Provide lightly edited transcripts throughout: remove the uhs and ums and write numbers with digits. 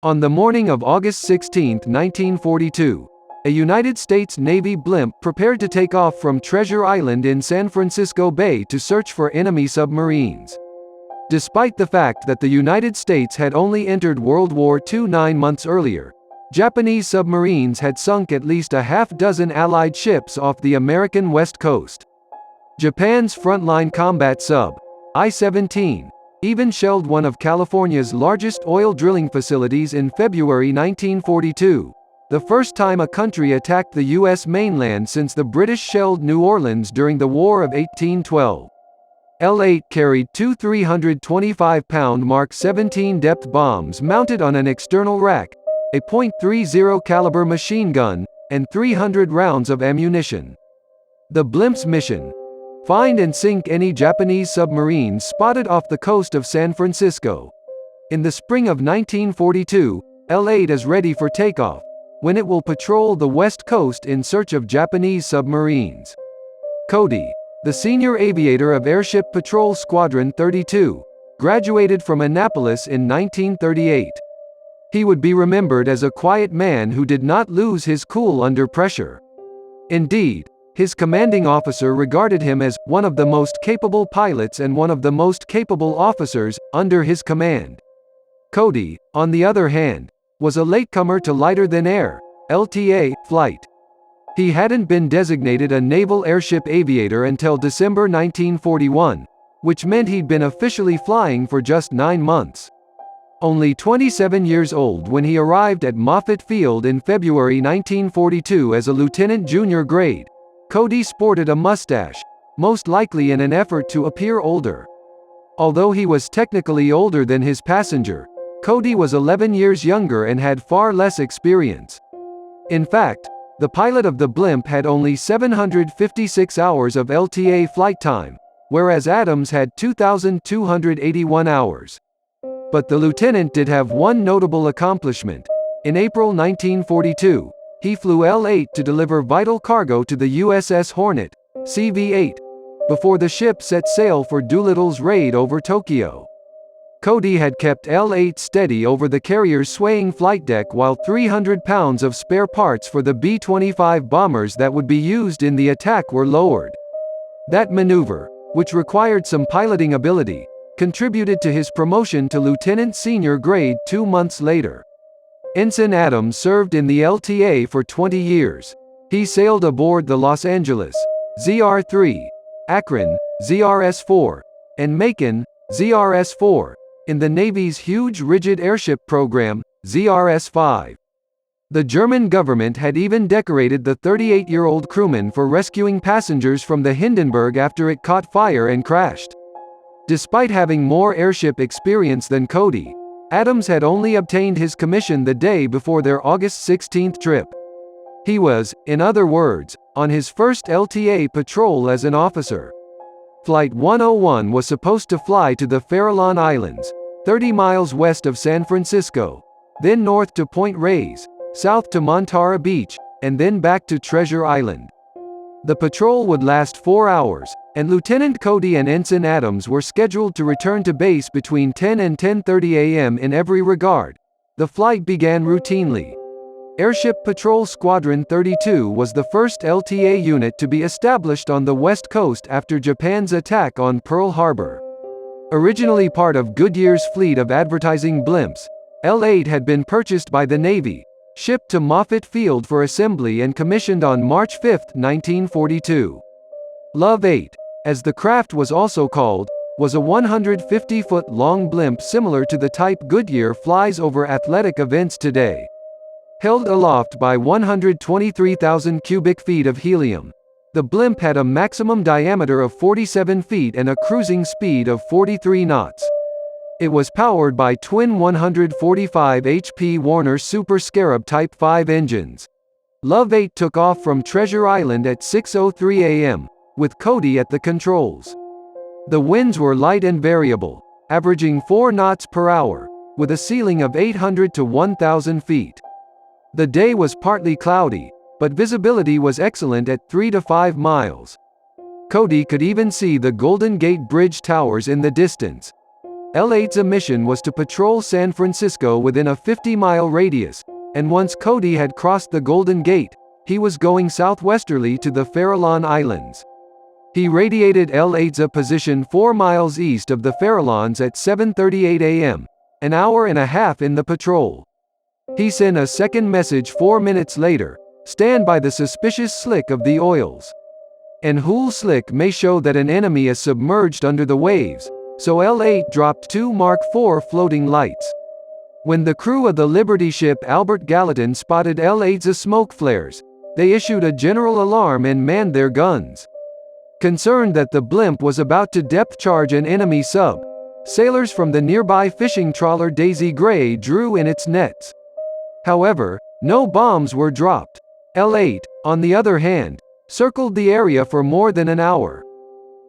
On the morning of August 16, 1942, a United States Navy blimp prepared to take off from Treasure Island in San Francisco Bay to search for enemy submarines. Despite the fact that the United States had only entered World War II 9 months earlier, Japanese submarines had sunk at least a half-dozen Allied ships off the American west coast. Japan's frontline combat sub, I-17, even shelled one of California's largest oil drilling facilities in February 1942, the first time a country attacked the U.S. mainland since the British shelled New Orleans during the War of 1812. L-8 carried two 325-pound Mark 17 depth bombs mounted on an external rack, a .30 caliber machine gun, and 300 rounds of ammunition. The blimp's mission: find and sink any Japanese submarines spotted off the coast of San Francisco. In the spring of 1942, L-8 is ready for takeoff, when it will patrol the west coast in search of Japanese submarines. Cody, the senior aviator of Airship Patrol Squadron 32, graduated from Annapolis in 1938. He would be remembered as a quiet man who did not lose his cool under pressure. Indeed, his commanding officer regarded him as one of the most capable pilots and one of the most capable officers under his command. Cody, on the other hand, was a latecomer to lighter-than-air (LTA) flight. He hadn't been designated a naval airship aviator until December 1941, which meant he'd been officially flying for just 9 months. Only 27 years old when he arrived at Moffett Field in February 1942 as a lieutenant junior grade, Cody sported a mustache, most likely in an effort to appear older. Although he was technically older than his passenger, Cody was 11 years younger and had far less experience. In fact, the pilot of the blimp had only 756 hours of LTA flight time, whereas Adams had 2,281 hours. But the lieutenant did have one notable accomplishment. In April 1942, he flew L-8 to deliver vital cargo to the USS Hornet, CV-8, before the ship set sail for Doolittle's raid over Tokyo. Cody had kept L-8 steady over the carrier's swaying flight deck while 300 pounds of spare parts for the B-25 bombers that would be used in the attack were lowered. That maneuver, which required some piloting ability, contributed to his promotion to lieutenant senior grade 2 months later. Ensign Adams served in the LTA for 20 years. He sailed aboard the Los Angeles, ZR-3, Akron, ZRS-4, and Macon, ZRS-4, in the Navy's huge rigid airship program, ZRS-5. The German government had even decorated the 38-year-old crewman for rescuing passengers from the Hindenburg after it caught fire and crashed. Despite having more airship experience than Cody, Adams had only obtained his commission the day before their August 16 trip. He was, in other words, on his first LTA patrol as an officer. Flight 101 was supposed to fly to the Farallon Islands, 30 miles west of San Francisco, then north to Point Reyes, south to Montara Beach, and then back to Treasure Island. The patrol would last 4 hours, and Lieutenant Cody and Ensign Adams were scheduled to return to base between 10 and 10:30 a.m. in every regard. The flight began routinely. Airship Patrol Squadron 32 was the first LTA unit to be established on the West Coast after Japan's attack on Pearl Harbor. Originally part of Goodyear's fleet of advertising blimps, L-8 had been purchased by the Navy, shipped to Moffett Field for assembly and commissioned on March 5, 1942. Love 8, as the craft was also called, was a 150-foot-long blimp similar to the type Goodyear flies over athletic events today. Held aloft by 123,000 cubic feet of helium, the blimp had a maximum diameter of 47 feet and a cruising speed of 43 knots. It was powered by twin 145 HP Warner Super Scarab Type 5 engines. Love 8 took off from Treasure Island at 6:03 a.m., with Cody at the controls. The winds were light and variable, averaging 4 knots per hour, with a ceiling of 800 to 1,000 feet. The day was partly cloudy, but visibility was excellent at 3 to 5 miles. Cody could even see the Golden Gate Bridge towers in the distance. L8's mission was to patrol San Francisco within a 50-mile radius, and once Cody had crossed the Golden Gate, he was going southwesterly to the Farallon Islands. He radiated L8's position 4 miles east of the Farallons at 7:38 a.m., an hour and a half in the patrol. He sent a second message 4 minutes later: "Stand by the suspicious slick of the oils." An Hool slick may show that an enemy is submerged under the waves, so L8 dropped 2 Mark IV floating lights. When the crew of the Liberty ship Albert Gallatin spotted L8's smoke flares, they issued a general alarm and manned their guns. Concerned that the blimp was about to depth charge an enemy sub, sailors from the nearby fishing trawler Daisy Gray drew in its nets. However, no bombs were dropped. L8, on the other hand, circled the area for more than an hour.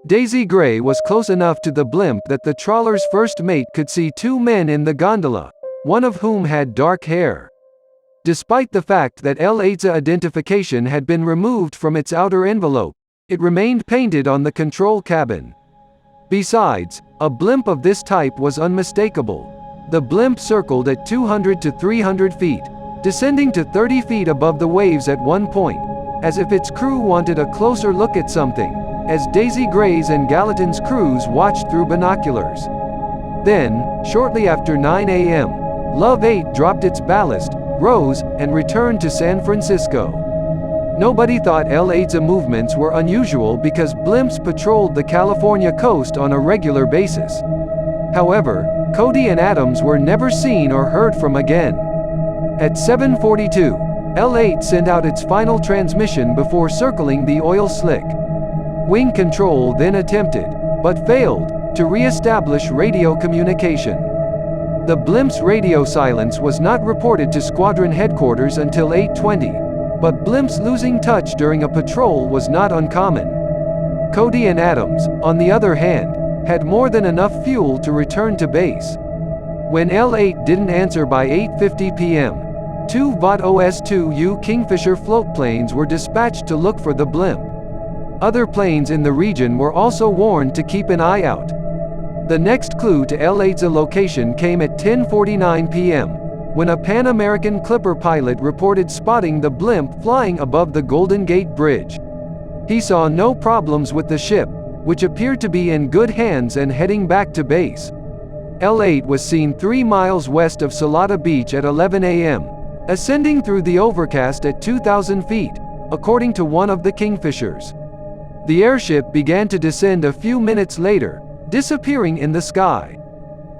Daisy Gray was close enough to the blimp that the trawler's first mate could see 2 men in the gondola, one of whom had dark hair. Despite the fact that L8's identification had been removed from its outer envelope, it remained painted on the control cabin. Besides, a blimp of this type was unmistakable. The blimp circled at 200 to 300 feet, descending to 30 feet above the waves at one point, as if its crew wanted a closer look at something, as Daisy Gray's and Gallatin's crews watched through binoculars. Then, shortly after 9 a.m., Love 8 dropped its ballast, rose, and returned to San Francisco. Nobody thought L8's movements were unusual because blimps patrolled the California coast on a regular basis. However, Cody and Adams were never seen or heard from again. At 7:42, L8 sent out its final transmission before circling the oil slick. Wing Control then attempted, but failed, to re-establish radio communication. The blimp's radio silence was not reported to squadron headquarters until 8:20, but blimps losing touch during a patrol was not uncommon. Cody and Adams, on the other hand, had more than enough fuel to return to base. When L8 didn't answer by 8:50 p.m., 2 VOT-OS-2U Kingfisher floatplanes were dispatched to look for the blimp. Other planes in the region were also warned to keep an eye out. The next clue to L8's location came at 10:49 p.m., when a Pan American Clipper pilot reported spotting the blimp flying above the Golden Gate Bridge. He saw no problems with the ship, which appeared to be in good hands and heading back to base. L8 was seen 3 miles west of Salada Beach at 11 a.m., ascending through the overcast at 2,000 feet, according to one of the Kingfishers. The airship began to descend a few minutes later, disappearing in the sky.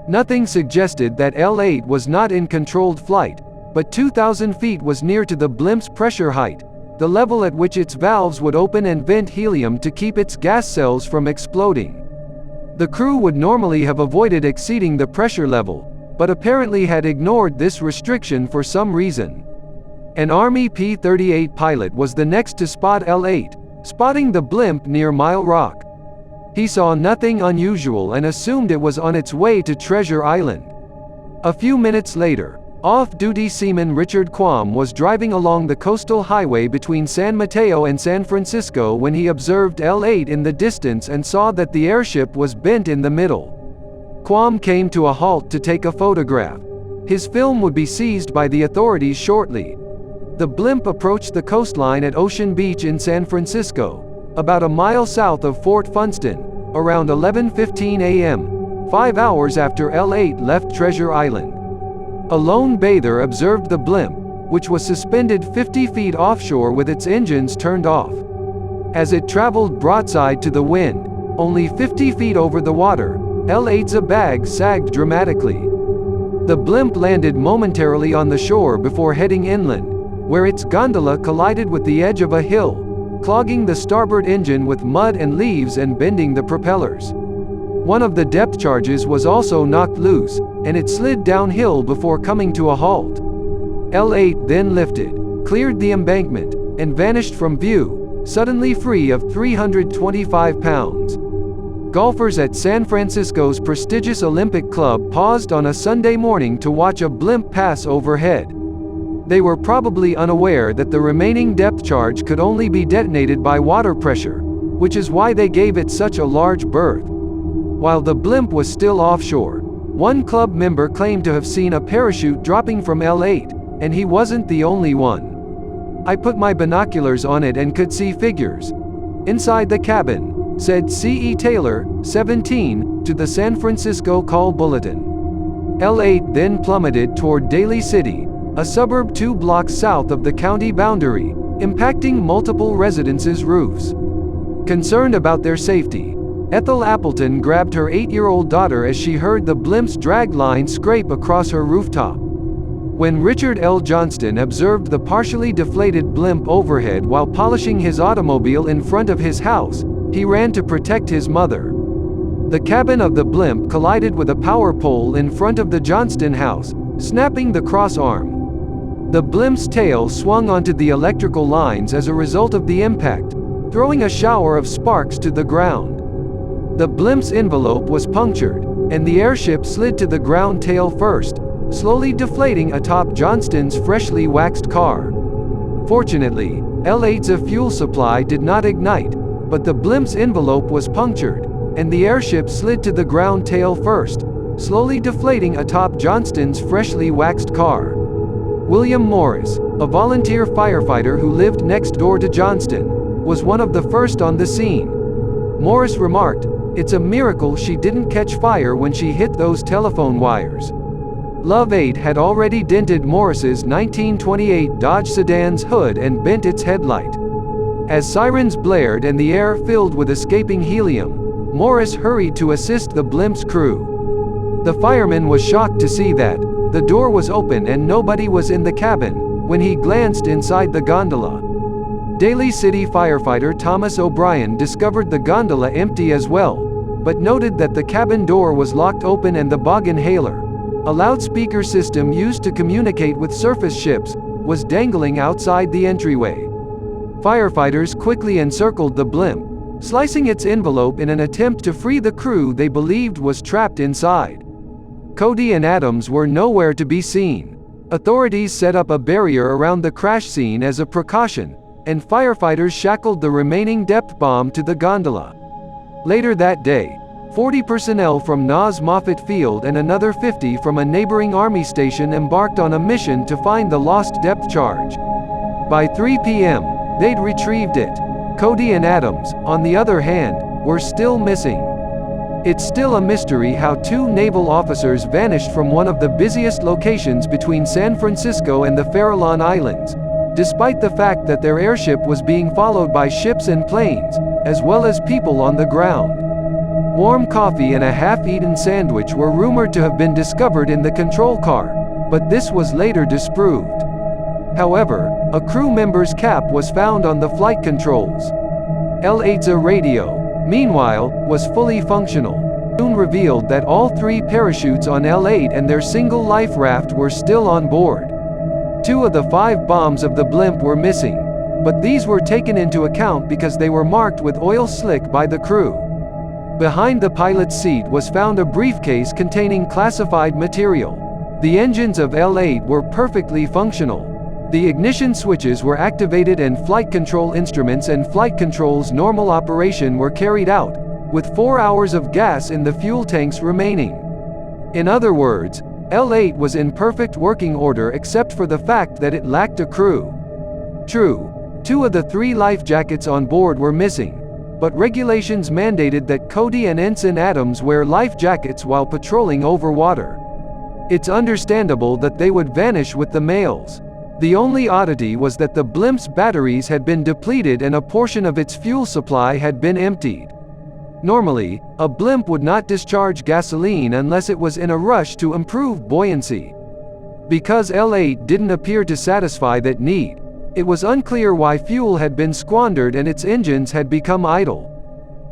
Nothing suggested that L8 was not in controlled flight, but 2,000 feet was near to the blimp's pressure height, the level at which its valves would open and vent helium to keep its gas cells from exploding. The crew would normally have avoided exceeding the pressure level, but apparently had ignored this restriction for some reason. An Army P-38 pilot was the next to spot L8, spotting the blimp near Mile Rock. He saw nothing unusual and assumed it was on its way to Treasure Island. A few minutes later, off-duty seaman Richard Quam was driving along the coastal highway between San Mateo and San Francisco when he observed L8 in the distance and saw that the airship was bent in the middle. Quam came to a halt to take a photograph. His film would be seized by the authorities shortly. The blimp approached the coastline at Ocean Beach in San Francisco, about a mile south of Fort Funston, around 11:15 a.m., 5 hours after L8 left Treasure Island. A lone bather observed the blimp, which was suspended 50 feet offshore with its engines turned off. As it traveled broadside to the wind, only 50 feet over the water, L8's bag sagged dramatically. The blimp landed momentarily on the shore before heading inland, where its gondola collided with the edge of a hill, clogging the starboard engine with mud and leaves and bending the propellers. One of the depth charges was also knocked loose, and it slid downhill before coming to a halt. L8 then lifted, cleared the embankment, and vanished from view, suddenly free of 325 pounds. Golfers at San Francisco's prestigious Olympic Club paused on a Sunday morning to watch a blimp pass overhead. They were probably unaware that the remaining depth charge could only be detonated by water pressure, which is why they gave it such a large berth. While the blimp was still offshore, One club member claimed to have seen a parachute dropping from L8, and he wasn't the only one. "I put my binoculars on it and could see figures inside the cabin," said C.E. Taylor, 17, to the San Francisco Call Bulletin. L8 then plummeted toward Daly City, a suburb 2 blocks south of the county boundary, impacting multiple residences' roofs. Concerned about their safety, Ethel Appleton grabbed her 8-year-old daughter as she heard the blimp's drag line scrape across her rooftop. When Richard L. Johnston observed the partially deflated blimp overhead while polishing his automobile in front of his house, he ran to protect his mother. The cabin of the blimp collided with a power pole in front of the Johnston house, snapping the crossarm. The blimp's tail swung onto the electrical lines as a result of the impact, throwing a shower of sparks to the ground. The blimp's envelope was punctured, and the airship slid to the ground tail first, slowly deflating atop Johnston's freshly waxed car. Fortunately, L8's fuel supply did not ignite, but the blimp's envelope was punctured, and the airship slid to the ground tail first, slowly deflating atop Johnston's freshly waxed car. William Morris, a volunteer firefighter who lived next door to Johnston, was one of the first on the scene. Morris remarked, "It's a miracle she didn't catch fire when she hit those telephone wires." Love 8 had already dented Morris's 1928 Dodge sedan's hood and bent its headlight. As sirens blared and the air filled with escaping helium, Morris hurried to assist the blimp's crew. The fireman was shocked to see that the door was open and nobody was in the cabin when he glanced inside the gondola. Daly City firefighter Thomas O'Brien discovered the gondola empty as well, but noted that the cabin door was locked open and the bog inhaler, a loudspeaker system used to communicate with surface ships, was dangling outside the entryway. Firefighters quickly encircled the blimp, slicing its envelope in an attempt to free the crew they believed was trapped inside. Cody and Adams were nowhere to be seen. Authorities set up a barrier around the crash scene as a precaution, and firefighters shackled the remaining depth bomb to the gondola. Later that day, 40 personnel from Nas Moffett Field and another 50 from a neighboring Army station embarked on a mission to find the lost depth charge. By 3 p.m., they'd retrieved it. Cody and Adams, on the other hand, were still missing. It's still a mystery how 2 naval officers vanished from one of the busiest locations between San Francisco and the Farallon Islands, despite the fact that their airship was being followed by ships and planes, as well as people on the ground. Warm coffee and a half-eaten sandwich were rumored to have been discovered in the control car, but this was later disproved. However, a crew member's cap was found on the flight controls. L8's radio, meanwhile, was fully functional. Soon revealed that all 3 parachutes on L8 and their single life raft were still on board. 2 of the 5 bombs of the blimp were missing, but these were taken into account because they were marked with oil slick by the crew. Behind the pilot's seat was found a briefcase containing classified material. The engines of L8 were perfectly functional. The ignition switches were activated and flight control instruments and flight control's normal operation were carried out, with 4 hours of gas in the fuel tanks remaining. In other words, L8 was in perfect working order except for the fact that it lacked a crew. True, 2 of the 3 life jackets on board were missing, but regulations mandated that Cody and Ensign Adams wear life jackets while patrolling over water. It's understandable that they would vanish with the mails. The only oddity was that the blimp's batteries had been depleted and a portion of its fuel supply had been emptied. Normally, a blimp would not discharge gasoline unless it was in a rush to improve buoyancy. Because L8 didn't appear to satisfy that need, it was unclear why fuel had been squandered and its engines had become idle.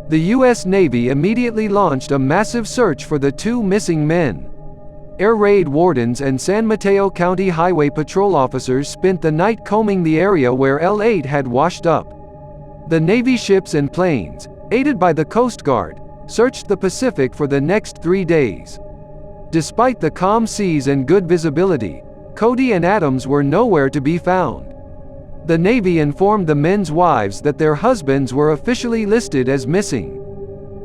The U.S. Navy immediately launched a massive search for the 2 missing men. Air raid wardens and San Mateo County Highway Patrol officers spent the night combing the area where L8 had washed up. The Navy ships and planes, aided by the Coast Guard, searched the Pacific for the next 3 days. Despite the calm seas and good visibility, Cody and Adams were nowhere to be found. The Navy informed the men's wives that their husbands were officially listed as missing.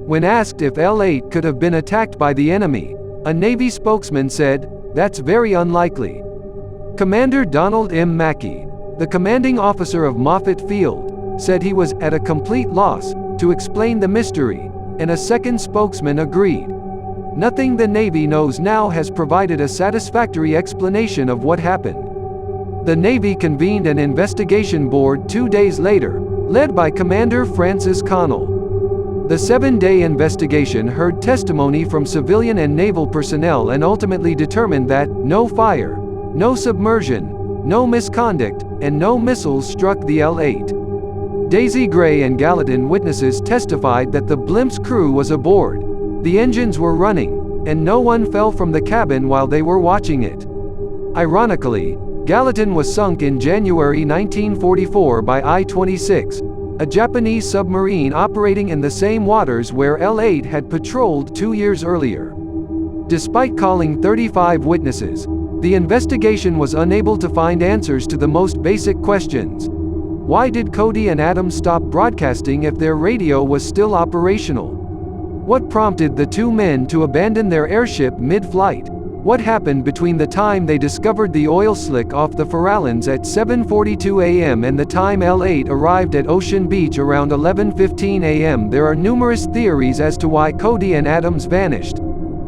When asked if L8 could have been attacked by the enemy, A Navy spokesman said, "That's very unlikely." Commander Donald M. Mackey, the commanding officer of Moffett Field, said he was at a complete loss to explain the mystery, and a second spokesman agreed. Nothing the Navy knows now has provided a satisfactory explanation of what happened. The Navy convened an investigation board 2 days later, led by Commander Francis Connell. The 7-day investigation heard testimony from civilian and naval personnel and ultimately determined that no fire, no submersion, no misconduct, and no missiles struck the L-8. Daisy Gray and Gallatin witnesses testified that the blimp's crew was aboard, the engines were running, and no one fell from the cabin while they were watching it. Ironically, Gallatin was sunk in January 1944 by I-26, a Japanese submarine operating in the same waters where L-8 had patrolled 2 years earlier. Despite calling 35 witnesses, the investigation was unable to find answers to the most basic questions. Why did Cody and Adams stop broadcasting if their radio was still operational? What prompted the two men to abandon their airship mid-flight? What happened between the time they discovered the oil slick off the Farallones at 7:42 a.m. and the time L-8 arrived at Ocean Beach around 11:15 a.m.? There are numerous theories as to why Cody and Adams vanished.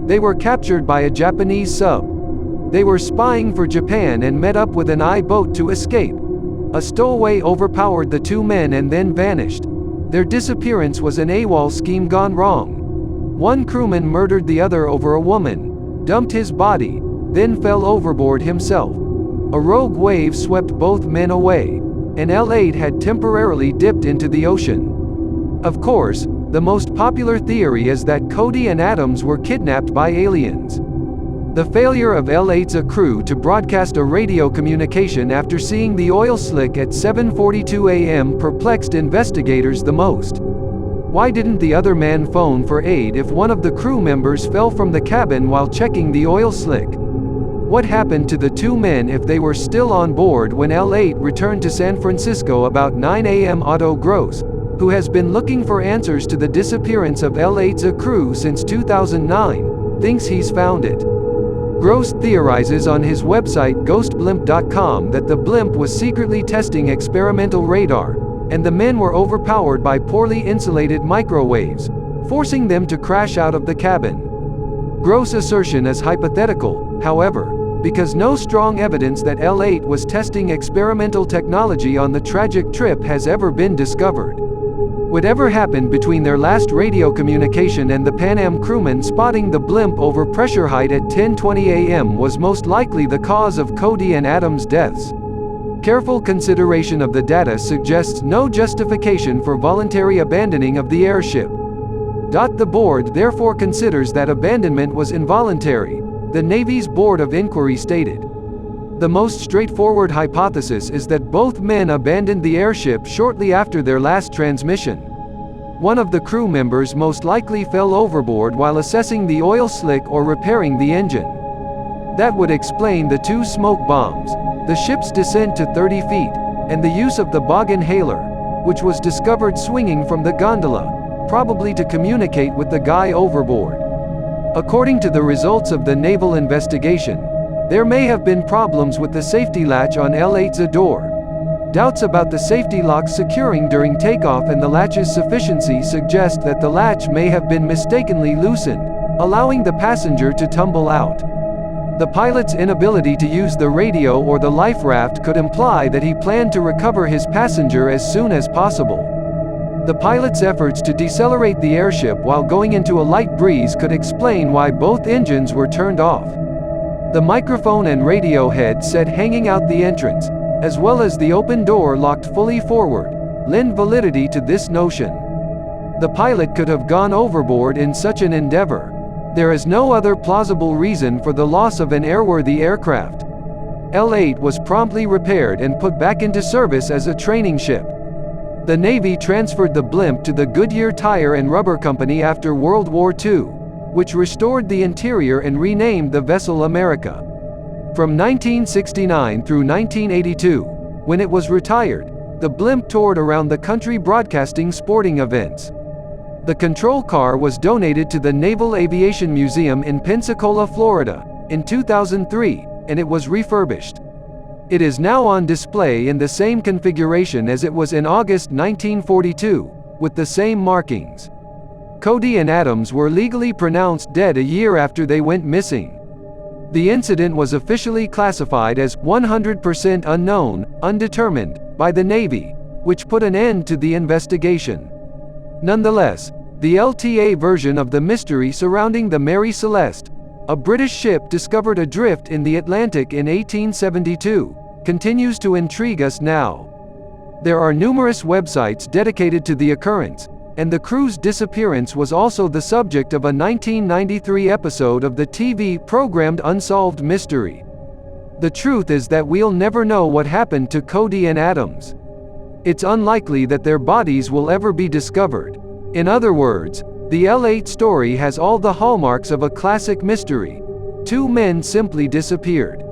They were captured by a Japanese sub. They were spying for Japan and met up with an I-boat to escape. A stowaway overpowered the two men and then vanished. Their disappearance was an AWOL scheme gone wrong. One crewman murdered the other over a woman, dumped his body, then fell overboard himself. A rogue wave swept both men away, and L-8 had temporarily dipped into the ocean. Of course, the most popular theory is that Cody and Adams were kidnapped by aliens. The failure of L-8's crew to broadcast a radio communication after seeing the oil slick at 7:42 a.m. perplexed investigators the most. Why didn't the other man phone for aid if one of the crew members fell from the cabin while checking the oil slick? What happened to the two men if they were still on board when L-8 returned to San Francisco about 9 a.m.? Otto Gross, who has been looking for answers to the disappearance of L-8's crew since 2009, thinks he's found it. Gross theorizes on his website ghostblimp.com that the blimp was secretly testing experimental radar, and the men were overpowered by poorly insulated microwaves, forcing them to crash out of the cabin. Gross' assertion is hypothetical, however, because no strong evidence that L-8 was testing experimental technology on the tragic trip has ever been discovered. Whatever happened between their last radio communication and the Pan Am crewmen spotting the blimp over pressure height at 10:20 a.m. was most likely the cause of Cody and Adams' deaths. Careful consideration of the data suggests no justification for voluntary abandoning of the airship. The board therefore considers that abandonment was involuntary, the Navy's Board of Inquiry stated. The most straightforward hypothesis is that both men abandoned the airship shortly after their last transmission. One of the crew members most likely fell overboard while assessing the oil slick or repairing the engine. That would explain the two smoke bombs, the ship's descent to 30 feet, and the use of the bog inhaler, which was discovered swinging from the gondola, probably to communicate with the guy overboard. According to the results of the naval investigation, there may have been problems with the safety latch on L-8's door. Doubts about the safety lock securing during takeoff and the latch's sufficiency suggest that the latch may have been mistakenly loosened, allowing the passenger to tumble out. The pilot's inability to use the radio or the life raft could imply that he planned to recover his passenger as soon as possible. The pilot's efforts to decelerate the airship while going into a light breeze could explain why both engines were turned off. The microphone and radio head set hanging out the entrance, as well as the open door locked fully forward, lend validity to this notion. The pilot could have gone overboard in such an endeavor. There is no other plausible reason for the loss of an airworthy aircraft. L-8 was promptly repaired and put back into service as a training ship. The Navy transferred the blimp to the Goodyear Tire and Rubber Company after World War II, which restored the interior and renamed the vessel America. From 1969 through 1982, when it was retired, the blimp toured around the country broadcasting sporting events. The control car was donated to the Naval Aviation Museum in Pensacola, Florida, in 2003, and it was refurbished. It is now on display in the same configuration as it was in August 1942, with the same markings. Cody and Adams were legally pronounced dead a year after they went missing. The incident was officially classified as 100% unknown, undetermined, by the Navy, which put an end to the investigation. Nonetheless, the LTA version of the mystery surrounding the Mary Celeste, a British ship discovered adrift in the Atlantic in 1872, continues to intrigue us now. There are numerous websites dedicated to the occurrence, and the crew's disappearance was also the subject of a 1993 episode of the TV program Unsolved Mystery. The truth is that we'll never know what happened to Cody and Adams. It's unlikely that their bodies will ever be discovered. In other words, the L8 story has all the hallmarks of a classic mystery. Two men simply disappeared.